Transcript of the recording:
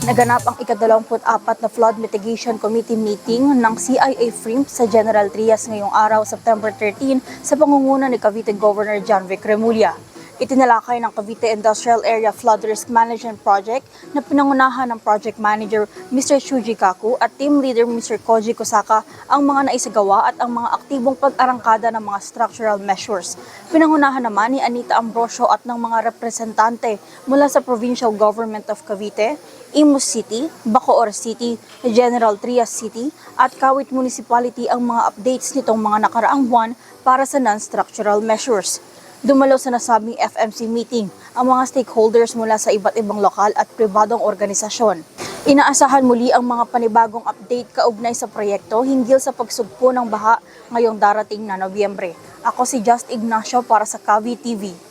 Naganap ang ika-24 na Flood Mitigation Committee meeting ng CIA FRIMP sa General Trias ngayong araw, September 13, sa pangunguna ni Cavite Governor John Vic Remulla. Itinalakay ng Cavite Industrial Area Flood Risk Management Project na pinangunahan ng Project Manager Mr. Shuji Kaku at Team Leader Mr. Koji Kosaka ang mga naisagawa at ang mga aktibong pag-arangkada ng mga structural measures. Pinangunahan naman ni Anita Ambrosio at ng mga representante mula sa Provincial Government of Cavite, Imus City, Bacoor City, General Trias City at Kawit Municipality ang mga updates nitong mga nakaraang buwan para sa non-structural measures. Dumalo sa nasabing FMC meeting ang mga stakeholders mula sa iba't ibang lokal at pribadong organisasyon. Inaasahan muli ang mga panibagong update kaugnay sa proyekto hinggil sa pagsugpo ng baha ngayong darating na Nobyembre. Ako si Just Ignacio para sa Kavi TV.